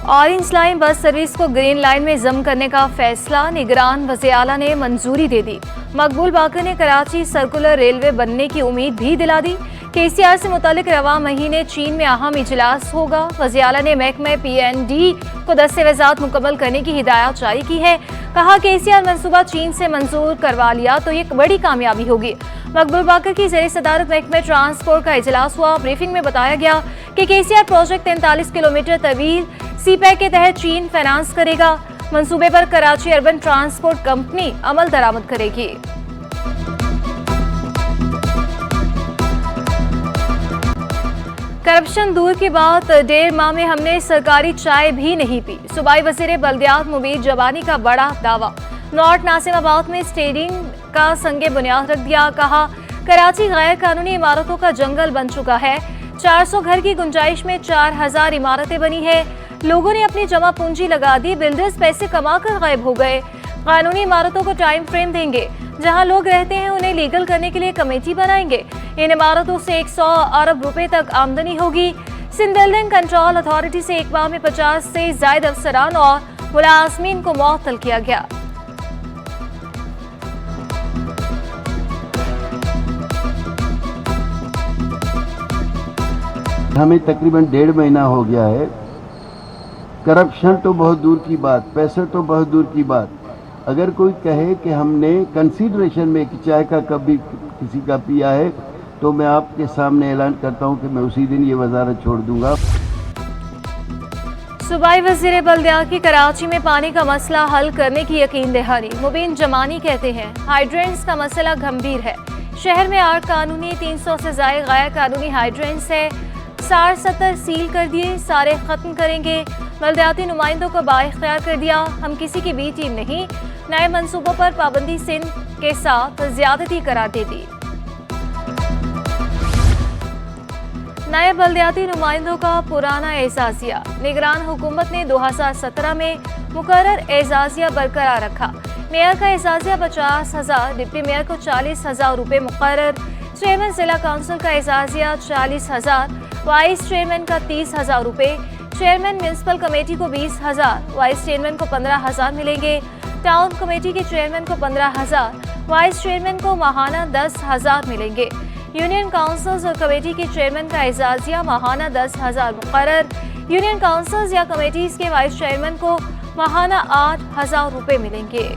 Orange line bus service को green line में जम करने का फैसला, निगरान वज़ीर आला ने मंजूरी दे दी। मकबूल बाकर ने कराची सर्कुलर रेलवे बनने की उम्मीद भी दिला दी। KCR से मुतालिक रवा महीने चीन में अहम इजलास होगा। वज़ीर आला ने महकमे PND को दस्तावेज़ात मुकम्मल करने की हिदायत जारी की है। कहा KCR मनसूबा चीन से मंजूर करवा लिया तो ये बड़ी कामयाबी होगी। मकबूल बाकर की ज़ेर सदारत महकमे ट्रांसपोर्ट का इजलास हुआ। ब्रीफिंग में बताया गया कि KCR प्रोजेक्ट 43 किलोमीटर तवील CPEC के तहत चीन फाइनेंस करेगा। मंसूबे पर कराची अर्बन ट्रांसपोर्ट कंपनी अमल दरामद करेगी। करप्शन दूर की बात, 1.5 माह में हमने सरकारी चाय भी नहीं पी। सूबाई वज़ीर बल्दियात मुबीन जबानी का बड़ा दावा। नॉर्थ नासिमाबाद में स्टेडियम का संगे बुनियाद रख दिया। कहा कराची गैर कानूनी इमारतों का जंगल बन चुका है। 400 घर की गुंजाइश में 4000 इमारतें बनी है। लोगों ने अपनी जमा पूंजी लगा दी, बिल्डर्स पैसे कमाकर गायब हो गए। कानूनी इमारतों को टाइम फ्रेम देंगे। जहां लोग रहते हैं उन्हें लीगल करने के लिए कमेटी बनाएंगे। इन इमारतों से 100 अरब रुपए तक आमदनी होगी। सिंध बिल्डिंग कंट्रोल अथॉरिटी से एक माह में 50 से ज्यादा अफसरान और मुलाजमीन को मुअत्तल किया गया। हमें तकरीबन 1.5 महीना हो गया है। करप्शन तो बहुत दूर की बात, पैसे तो बहुत दूर की बात। अगर कोई कहे कि हमने कंसीडरेशन में कि चाय का कप भी किसी का पिया है तो मैं आपके सामने ऐलान करता हूं कि मैं उसी दिन ये वजारत छोड़ दूंगा। सूबाई वज़ीर बल्दियात की कराची में पानी का मसला हल करने की यकीन दहानी। मुबीन जमानी कहते हैं हाइड्रेंट्स का मसला गंभीर है। शहर में 8 कानूनी 300 से ज्यादा गैर कानूनी हाइड्रेंट्स है। 60-70 सील कर दिए, सारे खत्म करेंगे। बल्दियाती नुमाइंदों को बाइख्तियार कर दिया। हम किसी की बी टीम नहीं। नए मंसूबों पर पाबंदी सिंध के साथ ज्यादती करार दे दी। नए बल्दियाती नुमाइंदों का पुराना एजाजिया। निगरान हुकूमत ने 2017 में मुकर्रर एजाजिया बरकरार रखा। मेयर का एजाजिया 50,000, डिप्टी मेयर को 40,000 रुपये मुकर्रर। चेयरमैन जिला काउंसिल का एजाजिया 40,000, वाइस चेयरमैन का 30,000 रुपये। चेयरमैन म्यूनसिपल कमेटी को 20,000, वाइस चेयरमैन को 15,000 मिलेंगे। टाउन कमेटी के चेयरमैन को 15,000, वाइस चेयरमैन को माहाना 10,000 मिलेंगे। यूनियन काउंसिल्स और कमेटी के चेयरमैन का एजाजिया माहाना 10,000 मुकर्रर। यूनियन काउंसिल्स या कमेटीज के वाइस चेयरमैन को माहाना 8,000 रुपये मिलेंगे।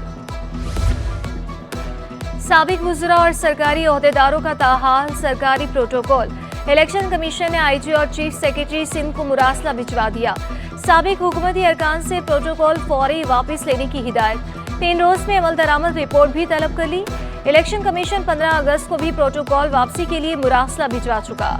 साबिक वुज़रा और सरकारी ओहदेदारों का ताहाल सरकारी प्रोटोकॉल। इलेक्शन कमीशन ने IG और चीफ सेक्रेटरी सिंध को मुरासला भिजवा दिया। साबिक हुकूमती अरकान से प्रोटोकॉल फौरी वापस लेने की हिदायत। 3 रोज में अमल दरामद रिपोर्ट भी तलब कर ली। इलेक्शन कमीशन 15 अगस्त को भी प्रोटोकॉल वापसी के लिए मुरासला भिजवा चुका।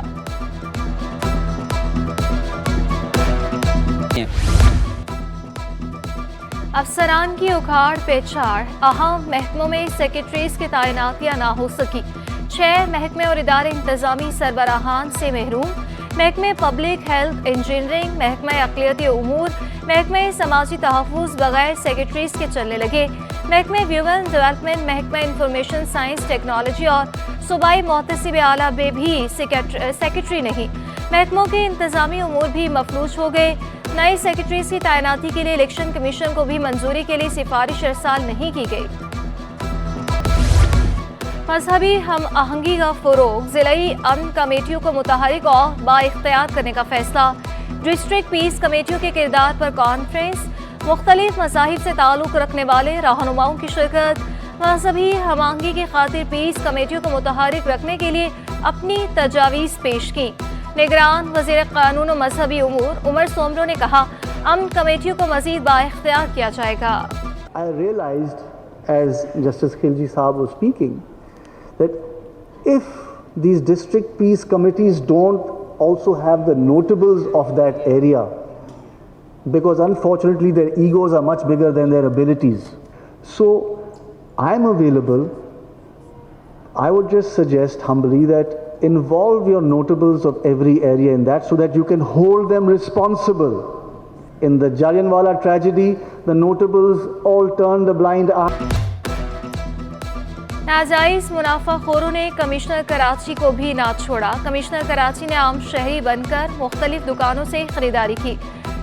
अफसरान की उखाड़ पेचाड़, अहम महकमों में सेक्रेटरीज की तैनातियां ना हो सकी। 6 महकमे और इदारे इंतजामी सरबराहान से महरूम। महकमे पब्लिक हेल्थ इंजीनियरिंग, महकमा अक़लियती उमूर, महकमे समाजी तहफ़्फ़ुज़ बगैर सेक्रेटरीज के चलने लगे। महकमे ह्यूमन डेवलपमेंट, महकमा इंफॉर्मेशन साइंस टेक्नोलॉजी और सूबाई मोहतसिब आला में भी सेक्रेटरी नहीं। महकमों के इंतजामी उमूर भी मफलूज हो गए। नए सेक्रेटरीज की तैनाती के लिए इलेक्शन कमीशन को भी मंजूरी के लिए सिफारिश अरसाल नहीं की गई। मजहबी हम आहंगी का फ़रोग़, ज़िलाई अमन कमेटियों को मुतहरिक और बाइख्तियार करने का फैसला। डिस्ट्रिक्ट पीस कमेटियों के किरदार पर कॉन्फ्रेंस। मुख्तलिफ मज़ाहिब से ताल्लुक़ रखने वाले रहनुमाओं की शिरकत। मजहबी हम आहंगी की खातिर पीस कमेटियों को मुतहरिक रखने के लिए अपनी तजावीज़ पेश की। निगरान वज़ीर कानून और मजहबी उमूर उमर सोमरो ने कहा अमन कमेटियों को मज़ीद बाइख्तियार किया जाएगा। I realized, as Justice Khilji Saab was speaking, that if these district peace committees don't also have the notables of that area, because unfortunately their egos are much bigger than their abilities. So I'm available. I would just suggest humbly that involve your notables of every area in that so that you can hold them responsible. In the Jallianwala tragedy, the notables all turned a blind eye. नाजायज मुनाफाखोरों ने commissioner Karachi को भी ना छोड़ा। Commissioner Karachi ने आम शहरी बनकर मुख्तलिफ दुकानों से खरीदारी की।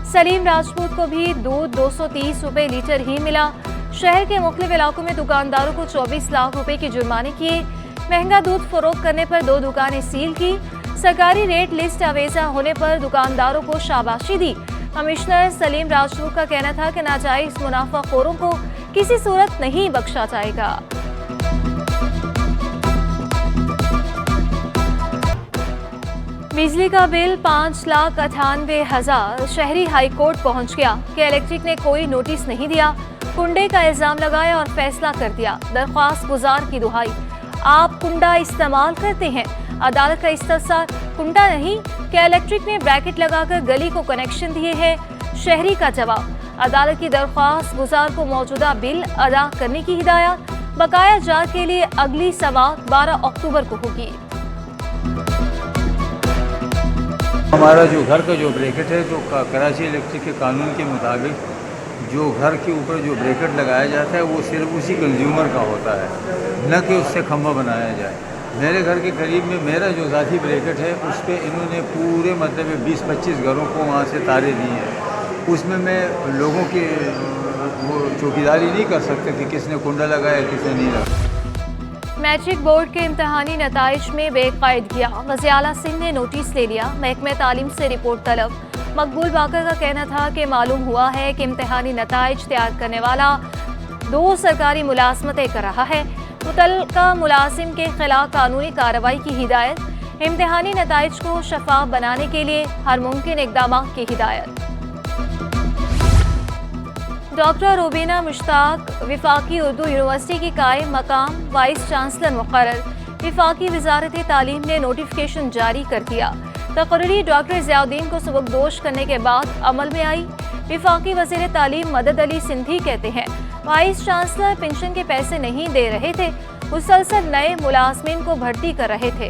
सलीम राजपूत को भी दूध 230 रुपए लीटर ही मिला। शहर के मुख्तलिफ इलाकों में दुकानदारों को 24 लाख रुपए के जुर्माने किए। महंगा दूध फरोख्त करने पर 2 दुकानें सील की। सरकारी रेट लिस्ट अवेजा होने पर दुकानदारों को शाबाशी दी। कमिश्नर सलीम राजपूत का कहना था कि नाजायज मुनाफाखोरों को किसी सूरत नहीं बख्शा जाएगा। बिजली का बिल 5,98,000 शहरी हाई कोर्ट पहुंच गया कि इलेक्ट्रिक ने कोई नोटिस नहीं दिया, कुंडे का इल्जाम लगाया और फैसला कर दिया। दरख्वास्त गुजार की दुहाई, आप कुंडा इस्तेमाल करते हैं? अदालत का इस्तफसार, कुंडा नहीं, क्या इलेक्ट्रिक ने ब्रैकेट लगाकर गली को कनेक्शन दिए हैं? शहरी का जवाब, अदालत की दरख्वास्त गुजार को मौजूदा बिल अदा करने की हिदायत। बकाया जांच के लिए अगली समाअत 12 अक्टूबर को होगी। हमारा जो घर का जो ब्रैकेट है, जो कराची इलेक्ट्रिक के कानून के मुताबिक जो घर के ऊपर जो ब्रैकेट लगाया जाता है वो सिर्फ उसी कंज्यूमर का होता है, न कि उससे खंभा बनाया जाए। मेरे घर के करीब में मेरा जो ज़ाती ब्रैकेट है उस पर इन्होंने पूरे मतलब 20-25 घरों को वहाँ से तारे दिए हैं। उसमें मैं लोगों की वो चौकीदारी नहीं कर सकते कि किसने कुंडा लगाया किसने नहीं लगाया। मैट्रिक बोर्ड के इम्तहानी नताइज में बेकायदगिया, वज़ीर आला सिंध ने नोटिस ले लिया। महकमे तालीम से रिपोर्ट तलब। मकबूल बाकर का कहना था कि मालूम हुआ है कि इम्तहानी नताइज तैयार करने वाला 2 सरकारी मुलाजमतें कर रहा है। मुतल्लिका मुलाजिम के खिलाफ कानूनी कार्रवाई की हिदायत। इम्तहानी नताइज को शफाफ बनाने के लिए हर मुमकिन इक़दाम की हिदायत। डॉक्टर रुबीना मुश्ताक विफाकी उर्दू यूनिवर्सिटी की कायम मकाम वाइस चांसलर मुकर्रर। विफाकी वजारत तालीम ने नोटिफिकेशन जारी कर दिया। तकरीरी डॉक्टर ज़ियाउद्दीन को सबकदोश करने के बाद अमल में आई। विफाकी वज़ीर तालीम मदद अली सिंधी कहते हैं, वाइस चांसलर पेंशन के पैसे नहीं दे रहे थे, मुसलसल नए मुलाजमीन को भर्ती कर रहे थे।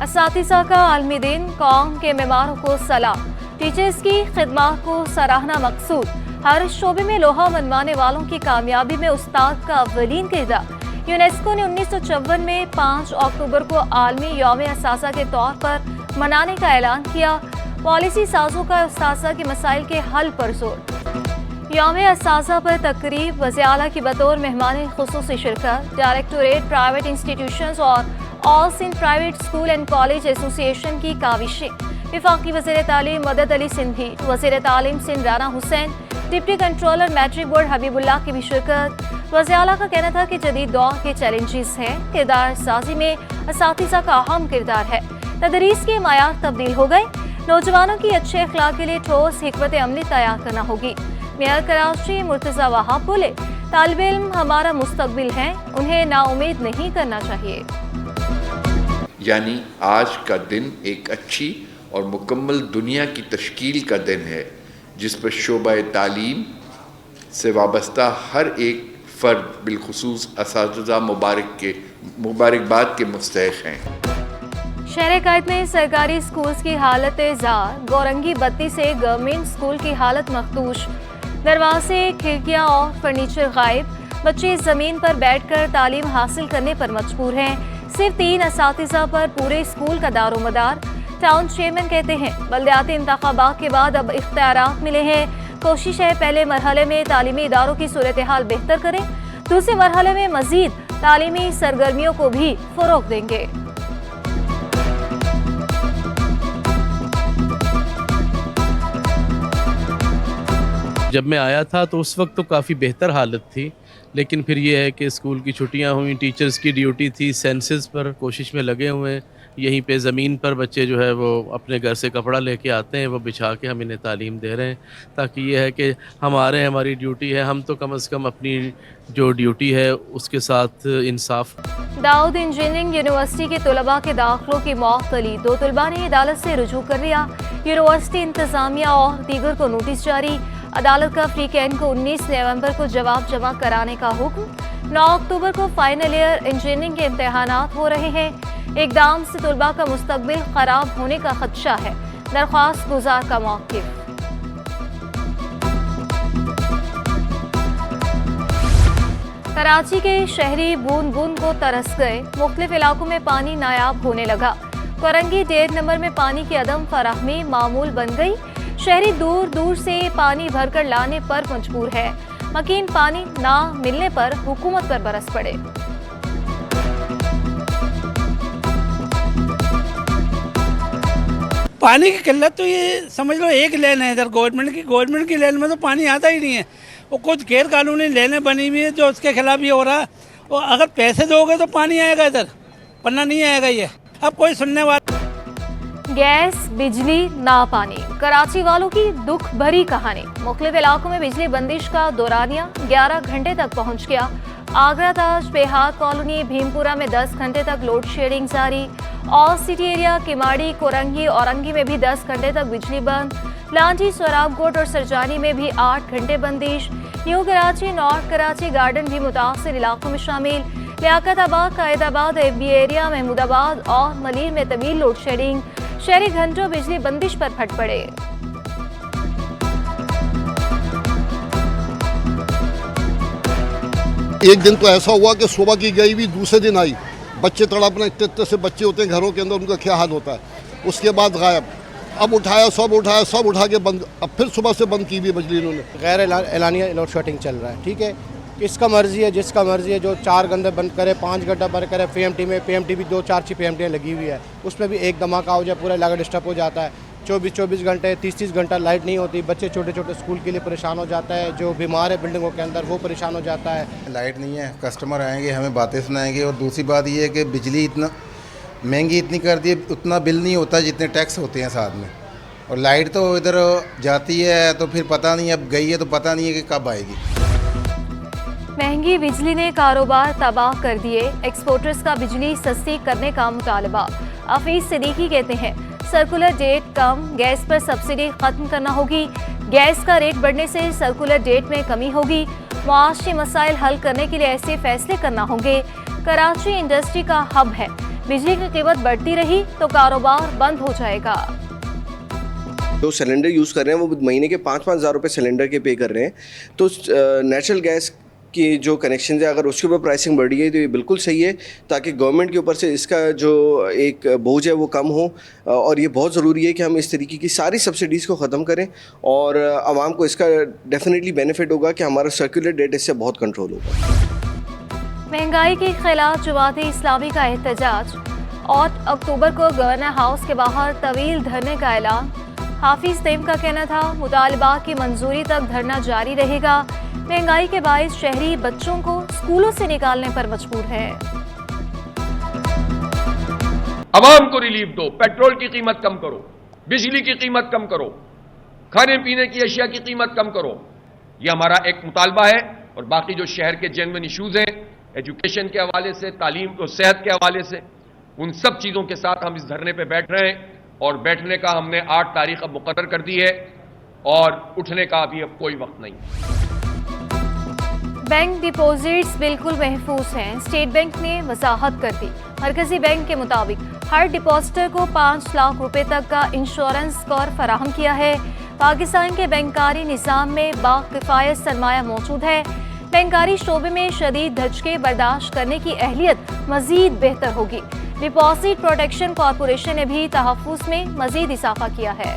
असातिज़ा का आलमी दिन, कौम के मेमारों को सलाम। टीचर्स की खिदमत को सराहना मकसूद। हर शोबे में लोहा मनवाने वालों की कामयाबी में उस्ताद का अव्वलीन किरदार। यूनेस्को ने 1954 में 5 अक्टूबर को आलमी यौम असासा के तौर पर मनाने का ऐलान किया। पॉलिसी साजों का उस्ताद के मसाइल के हल पर जोर। यौम असासा पर तकरीब, वज़ीर आला की बतौर मेहमान खुसूसी शिरकत। डायरेक्टोरेट प्राइवेट इंस्टीट्यूशंस और all Sindh private school and college association की काविशें। विफाकी वज़ीर तालीम मदद अली सिंधी, वज़ीर तालीम Sindh Rana Hussain, deputy controller matric board Habibullah की भी शिरकत। वज़ीर आला का कहना था कि जदीद दौर के चैलेंजेस हैं, किरदार साजी में असातिज़ा का अहम किरदार है। तदरीस के मायार तब्दील हो गए। नौजवानों की अच्छे अखलाक के लिए ठोस हिकमत अमली तैयार करना होगी। मेयर कराची मुर्तज़ा वहाब बोले, तालिब इल्म हमारा मुस्तकबिल है, उन्हें नाउमीद नहीं करना चाहिए। यानी आज का दिन एक अच्छी और मुकम्मल दुनिया की तश्कील का दिन है, जिस पर शोबा तालीम से वाबस्ता हर एक फ़र्द बिलखुसूस असातिज़ा मुबारकबाद के मुस्तहिक़ हैं। शहर कायद में सरकारी स्कूल्स की हालत ज़ार। गौरंगी बत्ती से गवर्नमेंट स्कूल की हालत मखदूश। दरवाजे, खिड़कियाँ और फर्नीचर गायब। बच्चे ज़मीन पर बैठकर तालीम हासिल करने पर मजबूर हैं। सिर्फ 3 असातिज़ा पर पूरे स्कूल का दारोमदार। टाउन चेयरमैन कहते हैं, बल्दियाती इंतखाबात के बाद अब इख्तियारात मिले हैं। कोशिश है पहले मरहले में तालीमी इदारों की सूरत हाल बेहतर करें, दूसरे मरहले में मजीद तालीमी सरगर्मियों को भी फ़रोग़ देंगे। जब मैं आया था तो उस वक्त तो काफ़ी बेहतर हालत थी, लेकिन फिर ये है कि स्कूल की छुट्टियां हुई, टीचर्स की ड्यूटी थी, सेंसस पर कोशिश में लगे हुए हैं। यहीं पे ज़मीन पर बच्चे जो है वो अपने घर से कपड़ा लेके आते हैं, वो बिछा के हम इन्हें तालीम दे रहे हैं, ताकि ये है कि हमारी ड्यूटी है, हम तो कम से कम अपनी जो ड्यूटी है उसके साथ इंसाफ। दाऊद इंजीनियरिंग यूनिवर्सिटी के तलबा के दाखिलों की मअतली। 2 तलबा ने अदालत से रुजू कर लिया। यूनिवर्सिटी इंतज़ामिया और दीगर को नोटिस जारी। अदालत का फ्री कैन को 19 नवंबर को जवाब जमा कराने का हुक्म। 9 अक्टूबर को फाइनल ईयर इंजीनियरिंग के इम्तहानात हो रहे हैं। इक़दाम से तलबा का मुस्तकबिल ख़राब होने का खदशा है। दरख्वास्त गुजार का मौक़िफ़। कराची के शहरी बूंद बूंद को तरस गए। मुख्तलिफ इलाकों में पानी नायाब होने लगा। कोरंगी 1.5 नंबर में पानी की अदम फराहमी मामूल बन गई। शहरी दूर दूर से पानी भरकर लाने पर मजबूर है। मकीन पानी ना मिलने पर हुकूमत पर बरस पड़े। पानी की किल्लत तो ये समझ लो एक लेन है इधर गवर्नमेंट की लेन में तो पानी आता ही नहीं है। वो कुछ गैर कानूनी लेनें बनी हुई है जो उसके खिलाफ ये हो रहा है। और अगर पैसे दोगे तो पानी आएगा इधर, वरना नहीं आएगा। ये अब कोई सुनने वाला। गैस, बिजली, ना पानी, कराची वालों की दुख भरी कहानी। मुख्तलिफ इलाकों में बिजली बंदिश का दौरानिया 11 घंटे तक पहुंच गया। आगरा ताज, बेहार कॉलोनी, भीमपुरा में 10 घंटे तक लोड शेडिंग जारी। All city area, Kemari, Korangi, Orangi में भी 10 घंटे तक बिजली बंद। लांजी, सोराबकोट और सरजानी में भी 8 घंटे बंदिश। New Karachi, north Karachi, garden भी मुतासिर इलाकों में शामिल। लियाकताबाद, कायदाबाद, एफबी एरिया, महमूदाबाद और मलीर में तवील लोड शेडिंग। शहरी घंटों बिजली बंदिश पर फट पड़े। एक दिन तो ऐसा हुआ कि सुबह की गई भी दूसरे दिन आई। बच्चे तड़पना, इतने से बच्चे होते हैं घरों के अंदर, उनका क्या हाल होता है। उसके बाद गायब। अब उठाया, सब उठा के बंद। अब फिर सुबह से बंद की हुई बिजली इन्होंने। गैर एलानिया लोड शेडिंग चल रहा है, ठीक है। किसका मर्जी है, जिसका मर्जी है, जो 4 घंटे बंद करे, 5 घंटा बंद करे। पीएमटी भी 2-4 पीएमटी लगी हुई है, उसमें भी एक धमाका हो जाए पूरा इलाका डिस्टर्ब हो जाता है। 24 घंटे 30 घंटा लाइट नहीं होती। बच्चे छोटे स्कूल के लिए परेशान हो जाता है। जो बीमार है बिल्डिंगों के अंदर वो परेशान हो जाता है। लाइट नहीं है, कस्टमर आएंगे हमें बातें सुनाएंगे। और दूसरी बात ये है कि बिजली इतना महंगी इतनी कर दी, उतना बिल नहीं होता जितने टैक्स होते हैं साथ में। और लाइट तो इधर जाती है तो फिर पता नहीं, अब गई है तो पता नहीं है कि कब आएगी। महंगी बिजली ने कारोबार तबाह कर दिए। एक्सपोर्टर्स का बिजली सस्ती करने का मुतालबा। हफीज सिद्दीकी कहते हैं सर्कुलर डेट कम, गैस पर सब्सिडी खत्म करना होगी। गैस का रेट बढ़ने से सर्कुलर डेट में कमी होगी। मुआशी मसाइल हल करने के लिए ऐसे फैसले करना होंगे। कराची इंडस्ट्री का हब है, बिजली की कीमत बढ़ती रही तो कारोबार बंद हो जाएगा। जो सिलेंडर यूज़ कर रहे हैं वो महीने के 5-5 हज़ार रुपये सिलेंडर के पे कर रहे हैं। तो नेचुरल गैस की जो कनेक्शन है अगर उसके ऊपर प्राइसिंग बढ़ रही है तो ये बिल्कुल सही है, ताकि गवर्नमेंट के ऊपर से इसका जो एक बोझ है वो कम हो। और ये बहुत ज़रूरी है कि हम इस तरीके की सारी सब्सिडीज़ को ख़त्म करें और आवाम को इसका डेफिनेटली बेनिफिट होगा कि हमारा सर्कुलर डेट इससे बहुत कंट्रोल होगा। महंगाई के खिलाफ जमात इस्लामी का एहतजाज। 8 अक्टूबर को गवर्नर हाउस के बाहर तवील धरने का ऐलान। हाफिज तैम का कहना था मुतालबा की मंजूरी तक धरना जारी रहेगा। महंगाई के बाइस शहरी बच्चों को स्कूलों से निकालने पर मजबूर है। अवाम को रिलीफ दो, पेट्रोल की कीमत कम करो, बिजली की कीमत कम करो, खाने पीने की अशिया की कीमत कम करो। यह हमारा एक मुतालबा है। और बाकी जो शहर के जेन्युइन इश्यूज हैं, एजुकेशन के हवाले से, तालीम और सेहत के हवाले से, उन सब चीज़ों के साथ हम इस धरने पर बैठ रहे हैं। और बैठने का हमने 8 तारीख अब मुकर्रर कर दी है और उठने का अभी अब कोई वक्त नहीं। बैंक डिपॉजिट्स बिल्कुल महफूज हैं, स्टेट बैंक ने वजाहत कर दी। मरकजी बैंक के मुताबिक हर डिपॉजिटर को 5 लाख रुपए तक का इंश्योरेंस कवर फराहम किया है। पाकिस्तान के बैंकारी निज़ाम में बाकिफ़ायत सरमाया मौजूद है। बैंकारी शोबे में शदीद धचके बर्दाश्त करने की अहलियत मजीद बेहतर होगी। डिपॉजिट प्रोटेक्शन कॉरपोरेशन ने भी तहफ़्फ़ुज़ में मजीद इजाफा किया है।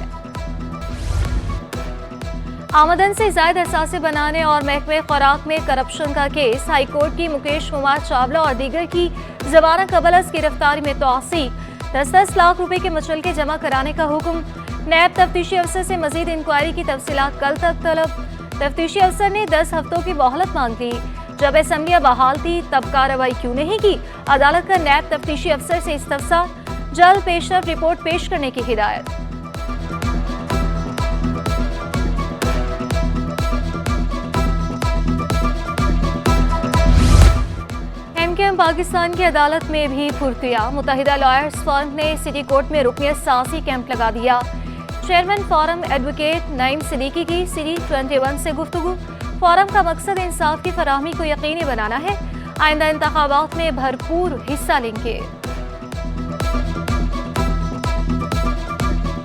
आमदन से ज़ायद असासे बनाने और महकमे खुराक में करप्शन का केस। हाईकोर्ट की मुकेश कुमार चावला और दीगर की ज़मानत कबल गिरफ्तारी में तौसीक। 10-10 लाख रुपए के मुचलके जमा कराने का हुक्म। नैब तफ्तीशी अफसर से मजीद इंक्वायरी की तफसीलात कल तक तलब। तफ्तीशी अफसर ने 10 हफ्तों की मोहलत मांग ली। जब असम्बलियाँ बहाल थी तब कार्रवाई क्यों नहीं की? अदालत का नैब तफ्तीशी अफसर से इस्तफसार। जल्द पेशरफ रिपोर्ट पेश करने की हिदायत। एमकेएम पाकिस्तान की अदालत में भी फुर्तियां। मुत्तहिदा लॉयर्स फर्म ने सिटी कोर्ट में रुकनियत साजी कैंप लगा दिया। Chairman forum advocate Naeem Siddiqui की सिटी 21 से गुफ्तगू। फोरम का मकसद इंसाफ की फराहमी को यकीनी बनाना है। आइंदा इंतखाबात में भरपूर हिस्सा लेंगे।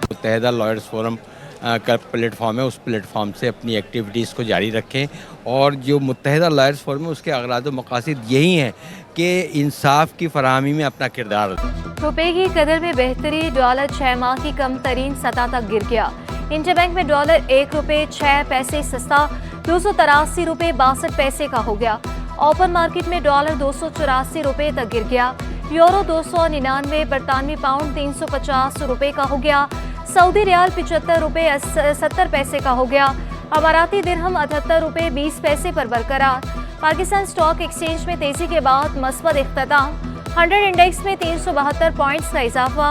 मुत्तहिदा लॉयर्स फोरम का प्लेटफॉर्म है, उस प्लेटफॉर्म से अपनी एक्टिविटीज़ को जारी रखें। और जो मुत्तहिदा लॉयर्स फोरम है उसके अगराद व मकासद यही हैं कि इंसाफ की फराहमी में अपना किरदार रुपए की कदर में बेहतरी, डॉलर 6 माह की कम तरीन सतह तक गिर गया। इंटरबैंक में डॉलर 1 रुपये 6 पैसे सस्ता 283 रुपये 62 पैसे का हो गया। ओपन मार्केट में डॉलर 284 रुपये तक गिर गया। यूरो 299, बरतानवी पाउंड 350 रुपये का हो गया। सऊदी रियाल 75 रुपये 70 पैसे का हो गया। अमाराती दिरहम 78 रुपये 20 पैसे पर बरकरार। पाकिस्तान स्टॉक एक्सचेंज में तेजी के बाद मस्बत इख्तिताम। 100 इंडेक्स में 372 पॉइंट्स का इजाफा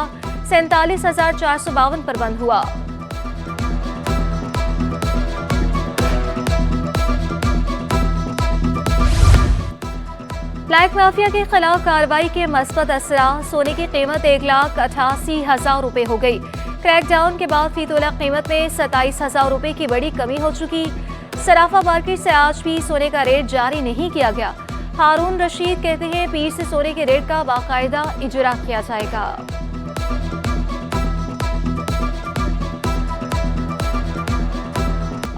47,452 पर बंद हुआ। ब्लैक माफिया के खिलाफ कार्रवाई के मस्बत असरा, सोने की कीमत 1,88,000 रुपये हो गई। क्रैकडाउन के बाद फी तोला कीमत में 27,000 रुपये की बड़ी कमी हो चुकी। सराफा मार्केट से आज भी सोने का रेट जारी नहीं किया गया। हारून रशीद कहते हैं पीर से सोने के रेट का बाकायदा इजरा किया जाएगा।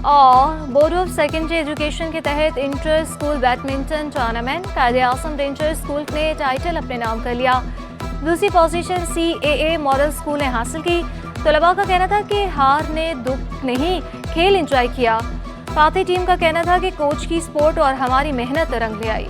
और बोर्ड ऑफ सेकेंडरी एजुकेशन के तहत inter school badminton tournament Quaid-e-Azam ranger school ने टाइटल अपने नाम कर लिया। दूसरी पोजीशन CAA मॉडल स्कूल ने हासिल की। तलबा का कहना था कि हार ने दुख नहीं, खेल एंजॉय किया। फाती टीम का कहना था कि कोच की सपोर्ट और हमारी मेहनत रंग ले आई।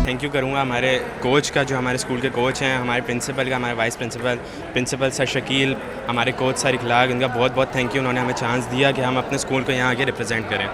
थैंक यू करूँगा हमारे कोच का, जो हमारे स्कूल के कोच हैं, हमारे प्रिंसिपल का, हमारे वाइस प्रिंसिपल सर शकील, हमारे कोच सर इखलाक, इनका बहुत बहुत थैंक यू। उन्होंने हमें चांस दिया कि हम अपने स्कूल को यहाँ आके रिप्रेजेंट करें।